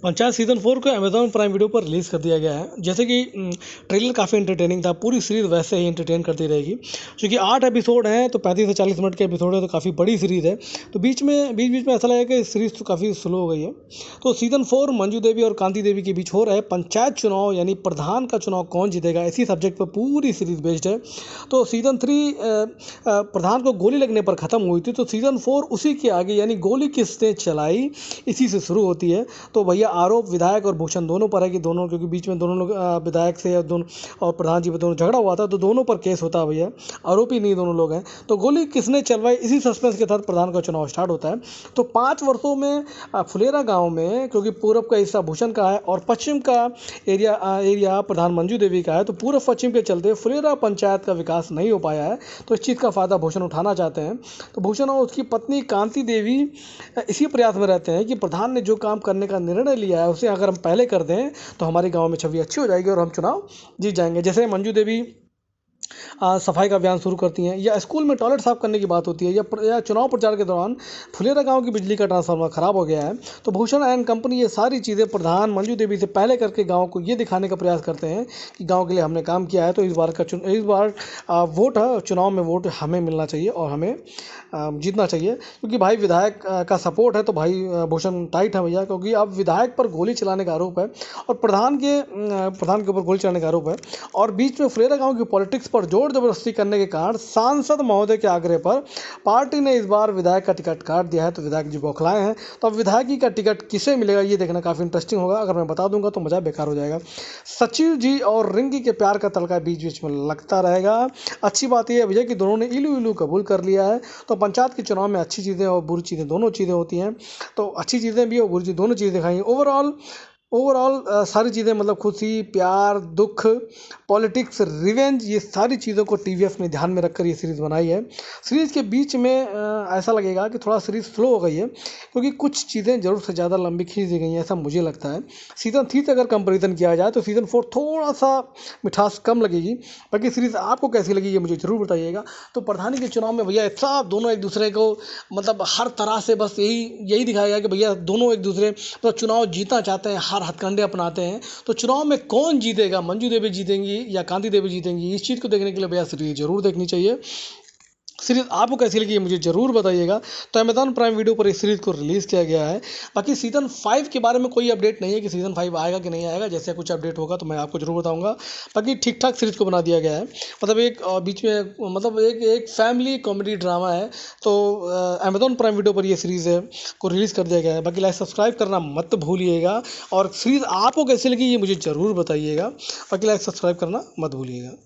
Panchayat season 4 को Amazon prime video पर release कर दिया गया है। जैसे कि ट्रेलर काफ़ी एंटरटेनिंग था, पूरी सीरीज़ वैसे ही एंटरटेन करती रहेगी। क्योंकि 8 एपिसोड हैं, तो 35 से 40 मिनट के एपिसोड है, तो काफ़ी बड़ी सीरीज़ है। तो बीच-बीच में ऐसा लगेगा कि सीरीज़ तो काफ़ी स्लो हो गई है। तो सीज़न 4 मंजू देवी और कांति देवी के बीच हो रहा है पंचायत चुनाव, यानी प्रधान का चुनाव कौन जीतेगा, इसी सब्जेक्ट पर पूरी सीरीज़ बेस्ड है। तो सीज़न 3 प्रधान को गोली लगने पर ख़त्म हुई थी, तो सीज़न 4 उसी के आगे, यानी गोली किसने चलाई, इसी से शुरू होती है। तो भैया आरोप विधायक और भूषण दोनों पर है कि दोनों, क्योंकि बीच में दोनों लोग विधायक से दोनों और प्रधान जी पर दोनों झगड़ा हुआ था, तो दोनों पर केस होता है भैया, आरोपी नहीं दोनों लोग हैं। तो गोली किसने चलवाई, इसी सस्पेंस के तहत प्रधान का चुनाव स्टार्ट होता है। तो 5 वर्षों में फुलेरा गांव में, क्योंकि पूरब का हिस्सा भूषण का है और पश्चिम का एरिया प्रधान मंजू देवी का है, तो पूर्व पश्चिम के चलते फुलेरा पंचायत का विकास नहीं हो पाया है। तो इस चीज़ का फ़ायदा भूषण उठाना चाहते हैं। तो भूषण और उसकी पत्नी कांति देवी इसी प्रयास में रहते हैं कि प्रधान ने जो काम करने का निर्णय लिया है उसे अगर हम पहले कर दें तो हमारे गांव में छवि अच्छी हो जाएगी और हम चुनाव जीत जाएंगे। जैसे मंजू देवी सफाई का अभियान शुरू करती हैं, या स्कूल में टॉयलेट साफ करने की बात होती है, या चुनाव प्रचार के दौरान फुलेरा गांव की बिजली का ट्रांसफार्मर खराब हो गया है, तो भूषण एंड कंपनी ये सारी चीज़ें प्रधान मंजू देवी से पहले करके गांव को ये दिखाने का प्रयास करते हैं कि गांव के लिए हमने काम किया है। तो इस बार वोट है, चुनाव में वोट हमें मिलना चाहिए और हमें जीतना चाहिए, क्योंकि भाई विधायक का सपोर्ट है। तो भाई भूषण टाइट है भैया, क्योंकि अब विधायक पर गोली चलाने का आरोप है और प्रधान के ऊपर गोली चलाने का आरोप है। और बीच में फुलेरा गांव की पॉलिटिक्स पर जोर जबरदस्ती करने के कारण सांसद महोदय के आग्रह पर पार्टी ने इस बार विधायक का टिकट काट दिया है। तो विधायक जी बौखलाए हैं। तो अब विधायकी का टिकट किसे मिलेगा ये देखना काफ़ी इंटरेस्टिंग होगा। अगर मैं बता दूंगा तो मजा बेकार हो जाएगा। सचिव जी और रिंकी के प्यार का तड़का बीच बीच में लगता रहेगा। अच्छी बात यह है भैया कि दोनों ने इलू इलू कबूल कर लिया है। तो पंचायत के चुनाव में अच्छी चीज़ें और बुरी चीज़ें दोनों चीज़ें होती हैं। तो अच्छी चीज़ें भी और बुरी चीज़ें दोनों चीज़ें दिखाई। ओवरऑल सारी चीज़ें, मतलब खुशी, प्यार, दुख, पॉलिटिक्स, रिवेंज, ये सारी चीज़ों को टीवीएफ ने ध्यान में रखकर ये सीरीज़ बनाई है। सीरीज़ के बीच में ऐसा लगेगा कि थोड़ा सीरीज़ स्लो हो गई है, क्योंकि कुछ चीज़ें ज़रूरत से ज़्यादा लंबी खींच दी गई हैं, ऐसा मुझे लगता है। सीज़न 3 से अगर कंपेरिजन किया जाए तो सीज़न 4 थोड़ा सा मिठास कम लगेगी। बाकी सीरीज़ आपको कैसी लगी ये मुझे ज़रूर बताइएगा। तो प्रधानी के चुनाव में भैया सब दोनों एक दूसरे को, मतलब हर तरह से बस यही दिखाया गया कि भैया दोनों एक दूसरे तो चुनाव जीतना चाहते हैं, हर हथकंडे अपनाते हैं। तो चुनाव में कौन जीतेगा, मंजू देवी जीतेंगी या कांति देवी जीतेंगी, इस चीज़ को देखने के लिए भैया सीरीज जरूर देखनी चाहिए। सीरीज़ आपको कैसी लगी मुझे ज़रूर बताइएगा। तो अमेज़न प्राइम वीडियो पर इस सीरीज़ को रिलीज़ किया गया है। बाकी सीज़न 5 के बारे में कोई अपडेट नहीं है कि सीज़न 5 आएगा कि नहीं आएगा। जैसे कुछ अपडेट होगा तो मैं आपको ज़रूर बताऊंगा। बाकी ठीक ठाक सीरीज़ को बना दिया गया है। मतलब एक बीच में, मतलब एक फैमिली कॉमेडी ड्रामा है। तो अमेज़न प्राइम वीडियो पर ये सीरीज़ है को रिलीज़ कर दिया गया है। बाकी लाइक सब्सक्राइब करना मत भूलिएगा। और सीरीज़ आपको कैसी लगी ये मुझे ज़रूर बताइएगा। बाकी लाइक सब्सक्राइब करना मत भूलिएगा।